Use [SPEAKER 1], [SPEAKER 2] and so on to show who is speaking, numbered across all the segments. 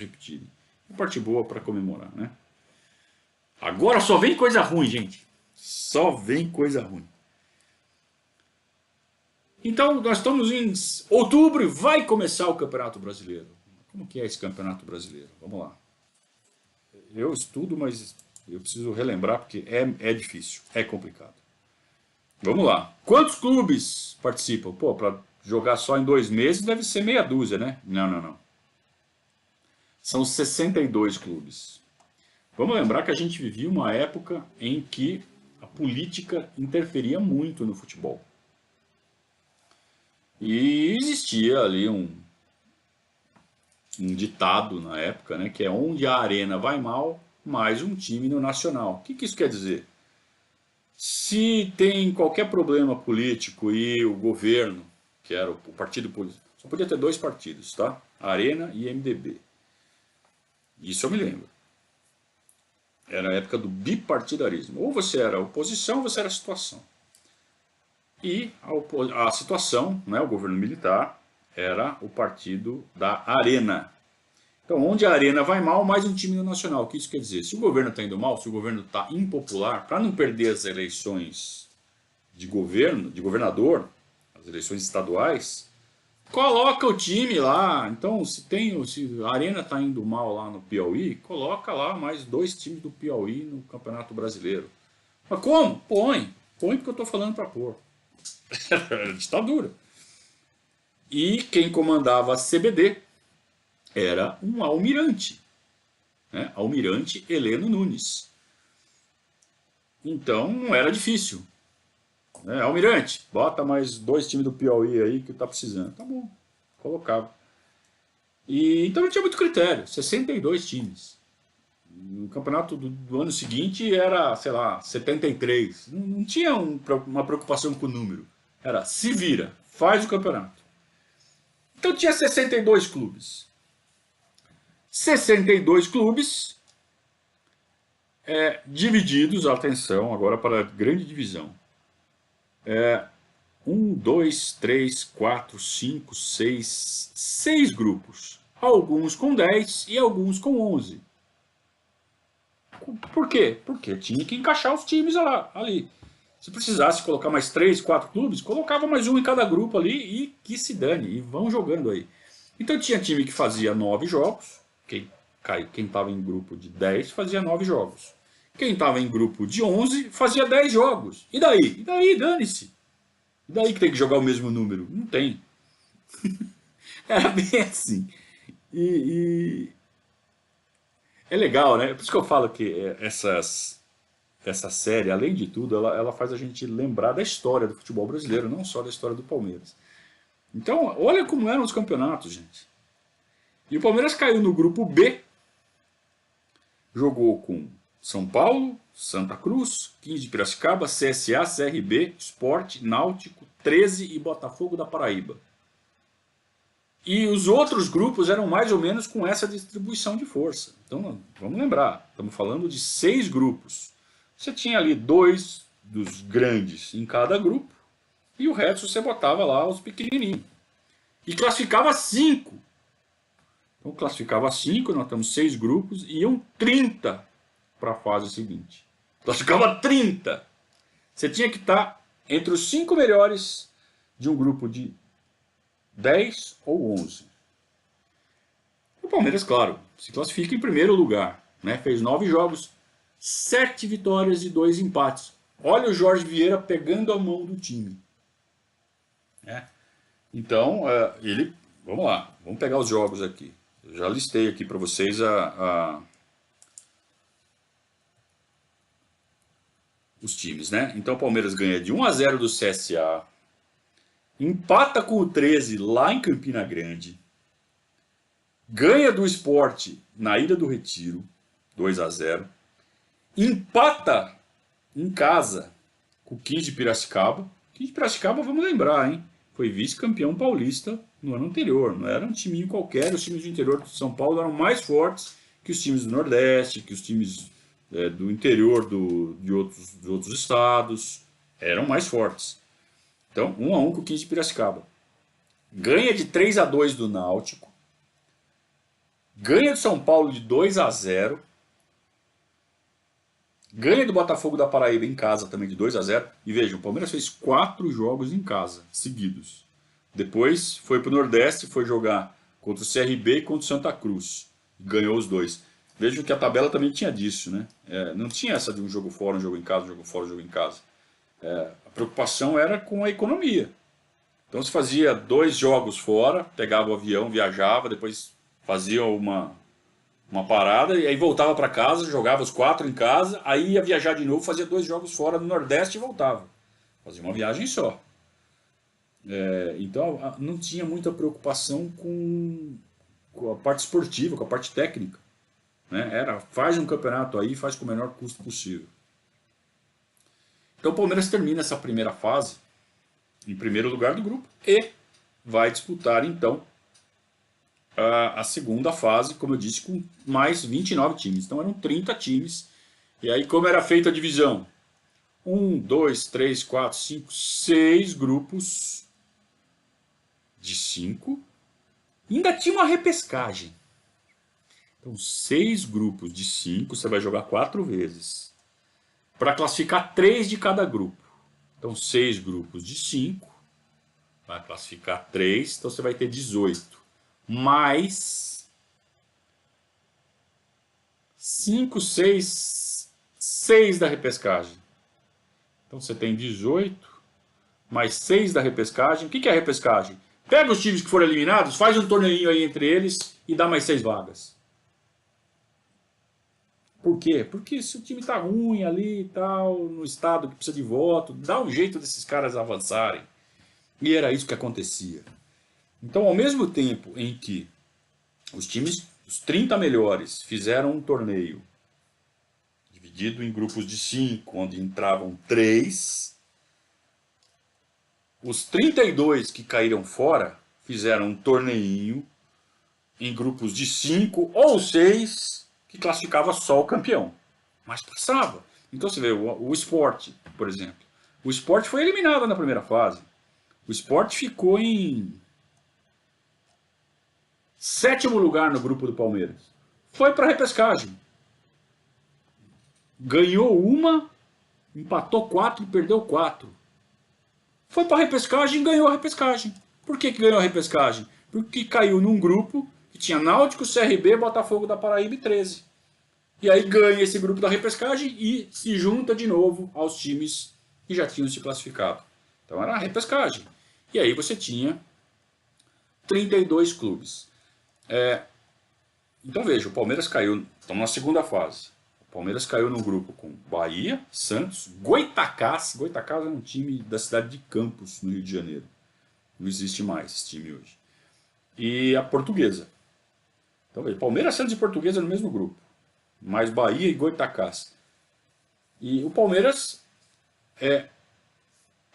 [SPEAKER 1] repetirem. Parte boa para comemorar, né? Agora só vem coisa ruim, gente. Só vem coisa ruim. Então, nós estamos em outubro e vai começar o Campeonato Brasileiro. Como que é esse Campeonato Brasileiro? Vamos lá. Eu estudo, mas eu preciso relembrar porque é difícil, é complicado. Vamos lá. Quantos clubes participam? Pô, para jogar só em 2 meses deve ser meia dúzia, né? Não. São 62 clubes. Vamos lembrar que a gente vivia uma época em que a política interferia muito no futebol. E existia ali um ditado na época, né, que é onde a arena vai mal, mais um time no Nacional. O que isso quer dizer? Se tem qualquer problema político e o governo, que era o partido político, só podia ter 2 partidos, tá? Arena e MDB. Isso eu me lembro. Era a época do bipartidarismo. Ou você era oposição ou você era situação. E a situação, né, o governo militar, era o partido da Arena. Então, onde a Arena vai mal, mais um time no Nacional. O que isso quer dizer? Se o governo está indo mal, se o governo está impopular, para não perder as eleições de governo, de governador, as eleições estaduais, coloca o time lá. Então, se a Arena está indo mal lá no Piauí, coloca lá mais 2 times do Piauí no Campeonato Brasileiro. Mas como? Põe porque eu estou falando para pôr. Era ditadura. E quem comandava a CBD era um almirante, né? Almirante Heleno Nunes. Então não era difícil, né? Almirante, bota mais 2 times do Piauí aí que tá precisando. Tá bom, colocava. E então não tinha muito critério, 62 times. No campeonato do ano seguinte era, sei lá, 73. Não tinha uma preocupação com o número. Era se vira, faz o campeonato. Então tinha 62 clubes. 62 clubes divididos, atenção, agora para a grande divisão. 1, 2, 3, 4, 5, 6 grupos. Alguns com 10 e alguns com 11. Por quê? Porque tinha que encaixar os times ali. Se precisasse colocar mais 3, 4 clubes, colocava mais um em cada grupo ali e que se dane, e vão jogando aí. Então tinha time que fazia 9 jogos, quem estava em grupo de 10 fazia 9 jogos. Quem estava em grupo de 11 fazia 10 jogos. E daí? E daí, dane-se. E daí que tem que jogar o mesmo número? Não tem. Era bem assim. E é legal, né? Por isso que eu falo que essa série, além de tudo, ela faz a gente lembrar da história do futebol brasileiro, não só da história do Palmeiras. Então, olha como eram os campeonatos, gente. E o Palmeiras caiu no grupo B, jogou com São Paulo, Santa Cruz, 15 de Piracicaba, CSA, CRB, Sport, Náutico, 13 e Botafogo da Paraíba. E os outros grupos eram mais ou menos com essa distribuição de força. Então, vamos lembrar, estamos falando de 6 grupos. Você tinha ali 2 dos grandes em cada grupo, e o resto você botava lá os pequenininhos. E classificava 5. Então classificava 5, nós temos 6 grupos, e iam 30 para a fase seguinte. Classificava 30. Você tinha que estar entre os 5 melhores de um grupo de 10 ou 11. O Palmeiras, claro, se classifica em primeiro lugar, né? Fez 9 jogos, 7 vitórias e 2 empates. Olha o Jorge Vieira pegando a mão do time. Então, vamos lá, vamos pegar os jogos aqui. Eu já listei aqui para vocês os times, né? Então o Palmeiras ganha de 1-0 do CSA, empata com o 13 lá em Campina Grande, ganha do Sport na Ilha do Retiro, 2-0, empata em casa com o 15 de Piracicaba. 15 de Piracicaba, vamos lembrar, hein? Foi vice-campeão paulista no ano anterior. Não era um timinho qualquer. Os times do interior de São Paulo eram mais fortes que os times do Nordeste, que os times do interior de outros estados. Eram mais fortes. Então, 1-1 com o 15 de Piracicaba. Ganha de 3-2 do Náutico. ganha do São Paulo de 2-0, ganha do Botafogo da Paraíba em casa também de 2-0. E veja, o Palmeiras fez 4 jogos em casa, seguidos. Depois foi para o Nordeste, foi jogar contra o CRB e contra o Santa Cruz. Ganhou os dois. Vejam que a tabela também tinha disso, né? Não tinha essa de um jogo fora, um jogo em casa, um jogo fora, um jogo em casa. A preocupação era com a economia. Então se fazia 2 jogos fora, pegava o avião, viajava, depois fazia uma parada e aí voltava para casa, jogava os 4 em casa, aí ia viajar de novo, fazia 2 jogos fora no Nordeste e voltava. Fazia uma viagem só. Então não tinha muita preocupação com a parte esportiva, com a parte técnica. Né? Faz um campeonato aí, faz com o menor custo possível. Então o Palmeiras termina essa primeira fase em primeiro lugar do grupo e vai disputar então a segunda fase, como eu disse, com mais 29 times. Então eram 30 times. E aí como era feita a divisão? 1, 2, 3, 4, 5, 6 grupos de 5. Ainda tinha uma repescagem. Então 6 grupos de 5, você vai jogar 4 vezes. Para classificar 3 de cada grupo. Então 6 grupos de 5. Vai classificar 3, então você vai ter 18. Mais 5, 6 da repescagem. Então você tem 18, mais 6 da repescagem. O que é a repescagem? Pega os times que foram eliminados, faz um torneinho aí entre eles e dá mais 6 vagas. Por quê? Porque se o time tá ruim ali e tal, no estado que precisa de voto, dá um jeito desses caras avançarem. E era isso que acontecia. Então, ao mesmo tempo em que os times, os 30 melhores, fizeram um torneio dividido em grupos de 5, onde entravam 3, os 32 que caíram fora fizeram um torneinho em grupos de 5 ou 6, que classificava só o campeão. Mas passava. Então você vê o Sport, por exemplo. O Sport foi eliminado na primeira fase. O Sport ficou em 7º lugar no grupo do Palmeiras. Foi para a repescagem. Ganhou uma, empatou 4 e perdeu 4. Foi para a repescagem e ganhou a repescagem. Por que ganhou a repescagem? Porque caiu num grupo que tinha Náutico, CRB, Botafogo da Paraíba e 13. E aí ganha esse grupo da repescagem e se junta de novo aos times que já tinham se classificado. Então era a repescagem. E aí você tinha 32 clubes. Então veja, o Palmeiras caiu, estamos na segunda fase. O Palmeiras caiu no grupo com Bahia, Santos, Goitacás. Goitacás é um time da cidade de Campos, no Rio de Janeiro. Não existe mais esse time hoje. E a Portuguesa. Então veja, Palmeiras, Santos e Portuguesa no mesmo grupo. Mais Bahia e Goitacás. E o Palmeiras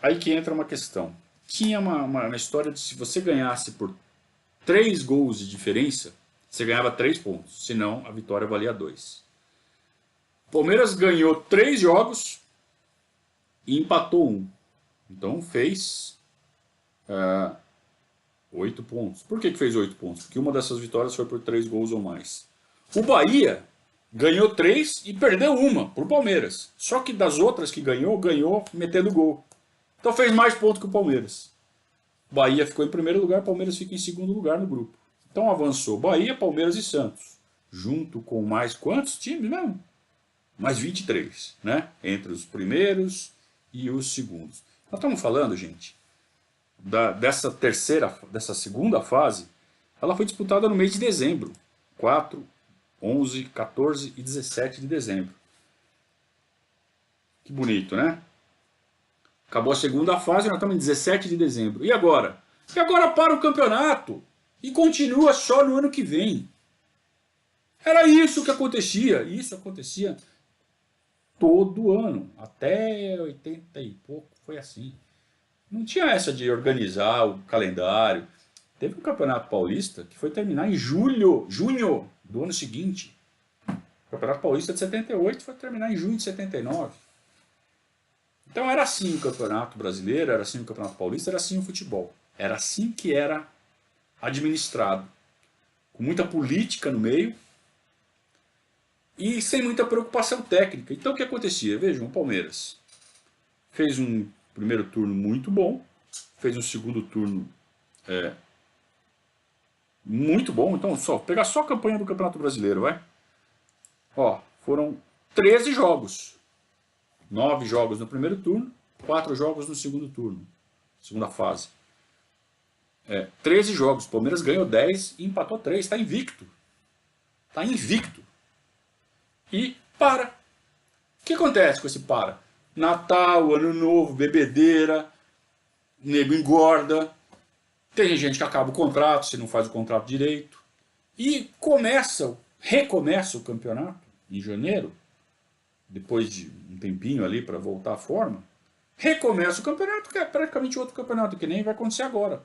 [SPEAKER 1] aí que entra uma questão. Tinha uma história de se você ganhasse por 3 gols de diferença, você ganhava 3 pontos. Senão a vitória valia 2. O Palmeiras ganhou 3 jogos e empatou 1. Então fez 8 pontos. Por que fez 8 pontos? Porque uma dessas vitórias foi por 3 gols ou mais. O Bahia ganhou 3 e perdeu uma para o Palmeiras. Só que das outras que ganhou metendo gol. Então fez mais pontos que o Palmeiras. O Bahia ficou em primeiro lugar, o Palmeiras fica em segundo lugar no grupo. Então avançou Bahia, Palmeiras e Santos. Junto com mais quantos times mesmo? Mais 23, né? Entre os primeiros e os segundos. Nós estamos falando, gente, dessa segunda fase, ela foi disputada no mês de dezembro. 4, 11, 14 e 17 de dezembro. Que bonito, né? Acabou a segunda fase, nós estamos em 17 de dezembro. E agora? E agora para o campeonato. E continua só no ano que vem. Era isso que acontecia. Isso acontecia todo ano. Até 80 e pouco foi assim. Não tinha essa de organizar o calendário. Teve um campeonato paulista que foi terminar em junho do ano seguinte. O campeonato paulista de 78 foi terminar em junho de 79. Então era assim o campeonato brasileiro, era assim o campeonato paulista, era assim o futebol. Era assim que era administrado. com muita política no meio e sem muita preocupação técnica. Então o que acontecia? Vejam, o Palmeiras fez um primeiro turno muito bom, fez um segundo turno muito bom. Então, pegar só a campanha do Campeonato Brasileiro, vai. Ó, foram 13 jogos. 9 jogos no primeiro turno, 4 jogos no segundo turno, segunda fase. 13 jogos, o Palmeiras ganhou 10 e empatou 3, está invicto. Está invicto. E para. O que acontece com esse para? Natal, Ano Novo, bebedeira, nego engorda, tem gente que acaba o contrato, se não faz o contrato direito. E recomeça o campeonato em janeiro, depois de um tempinho ali para voltar à forma. Recomeça o campeonato, que é praticamente outro campeonato, que nem vai acontecer agora,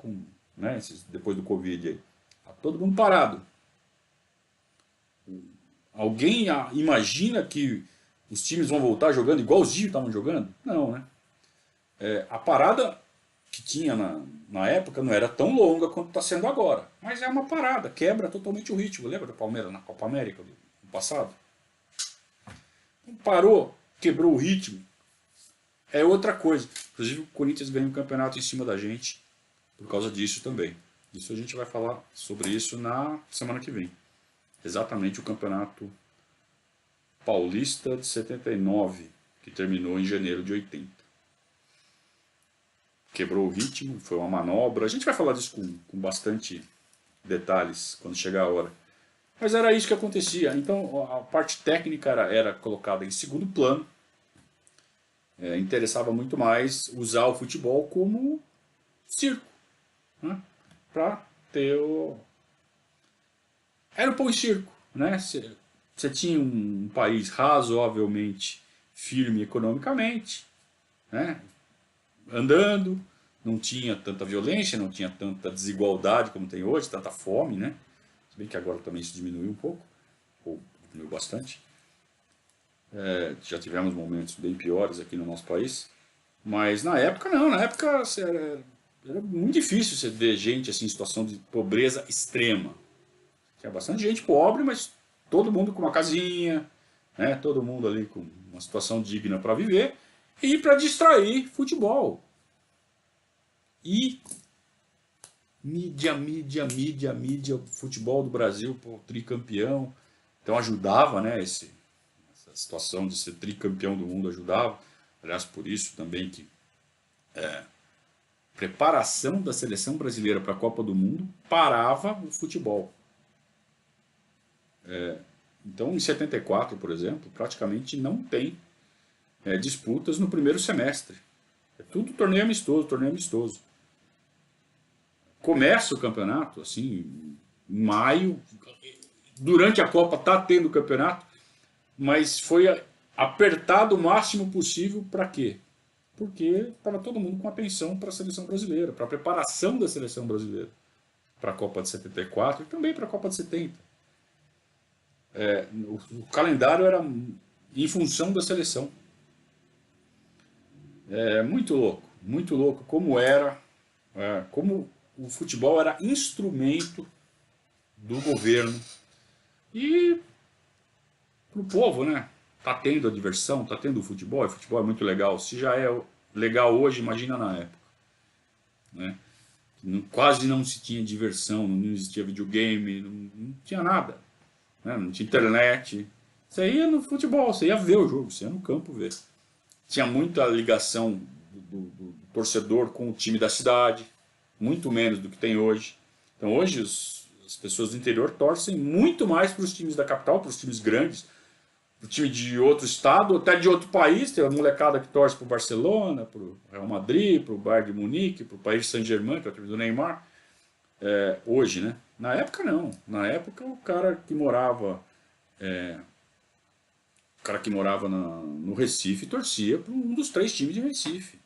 [SPEAKER 1] né, depois do Covid aí. Tá todo mundo parado. Alguém imagina que os times vão voltar jogando igualzinho estavam jogando? Não, né? A parada que tinha na época não era tão longa quanto está sendo agora. Mas é uma parada, quebra totalmente o ritmo. Lembra do Palmeiras na Copa América do passado? Parou, quebrou o ritmo. É outra coisa. Inclusive o Corinthians ganhou o campeonato em cima da gente por causa disso também. Isso a gente vai falar sobre isso na semana que vem. Exatamente o campeonato paulista de 79, que terminou em janeiro de 80. Quebrou o ritmo, foi uma manobra. A gente vai falar disso com bastante detalhes quando chegar a hora. Mas era isso que acontecia. Então a parte técnica era colocada em segundo plano. Interessava muito mais usar o futebol como circo, né? Para ter Era o pão e circo, né? Você tinha um país razoavelmente firme economicamente, né? Andando, não tinha tanta violência, não tinha tanta desigualdade como tem hoje, tanta fome, né? Se bem que agora também isso diminuiu um pouco, ou diminuiu bastante. Já tivemos momentos bem piores aqui no nosso país, mas na época não, na época era muito difícil você ver gente assim, em situação de pobreza extrema. Tinha bastante gente pobre, mas todo mundo com uma casinha, né? Todo mundo ali com uma situação digna para viver e para distrair futebol. E mídia, mídia, mídia, mídia, futebol do Brasil, pô, tricampeão. Então ajudava, né? Essa situação de ser tricampeão do mundo ajudava. Aliás, por isso também que preparação da seleção brasileira para a Copa do Mundo parava o futebol. Então, em 74, por exemplo, praticamente não tem disputas no primeiro semestre. É tudo torneio amistoso, torneio amistoso. Começa o campeonato, assim, em maio. Durante a Copa está tendo o campeonato, mas foi apertado o máximo possível para quê? Porque estava todo mundo com atenção para a seleção brasileira, para a preparação da seleção brasileira, para a Copa de 74 e também para a Copa de 70. O calendário era em função da seleção. É muito louco como o futebol era instrumento do governo e pro povo, né? Tá tendo a diversão, tá tendo o futebol é muito legal. Se já é legal hoje, imagina na época, né? Quase não se tinha diversão, não existia videogame, não tinha nada, né? Não tinha internet. Você ia no futebol, você ia ver o jogo, você ia no campo ver. Tinha muita ligação do torcedor com o time da cidade, muito menos do que tem hoje. Então hoje as pessoas do interior torcem muito mais para os times da capital, para os times grandes, para o time de outro estado, até de outro país. Tem a molecada que torce para o Barcelona, para o Real Madrid, para o Bayern de Munique, para o Paris Saint-Germain, que é o time do Neymar. Hoje, né? Na época não. Na época o cara que morava no Recife torcia para um dos 3 times de Recife.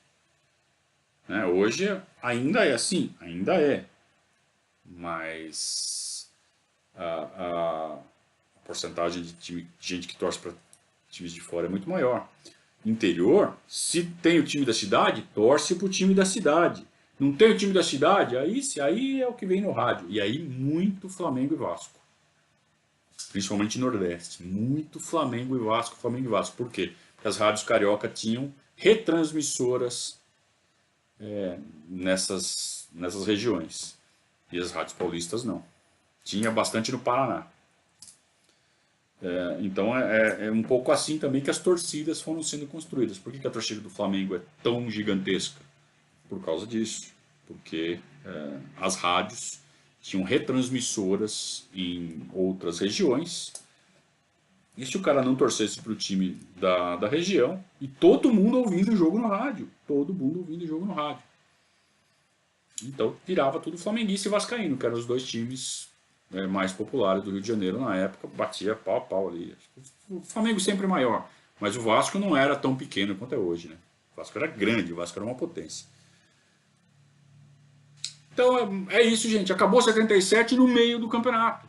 [SPEAKER 1] Né? Hoje ainda é assim, ainda é. Mas a porcentagem de gente que torce para times de fora é muito maior. Interior, se tem o time da cidade, torce para o time da cidade. Não tem o time da cidade? Aí é o que vem no rádio. E aí muito Flamengo e Vasco. Principalmente Nordeste. Muito Flamengo e Vasco, Flamengo e Vasco. Por quê? Porque as rádios carioca tinham retransmissoras nessas regiões. E as rádios paulistas não. Tinha bastante no Paraná. Então é um pouco assim também que as torcidas foram sendo construídas. Por que a torcida do Flamengo é tão gigantesca? Por causa disso. Porque as rádios tinham retransmissoras em outras regiões. E se o cara não torcesse para o time da região, e todo mundo ouvindo o jogo no rádio. Todo mundo ouvindo o jogo no rádio. Então virava tudo flamenguista e vascaíno, que eram os dois times mais populares do Rio de Janeiro na época, batia pau a pau ali. O Flamengo sempre maior, mas o Vasco não era tão pequeno quanto é hoje, né? O Vasco era grande, o Vasco era uma potência. Então é isso, gente. Acabou 77 no meio do campeonato.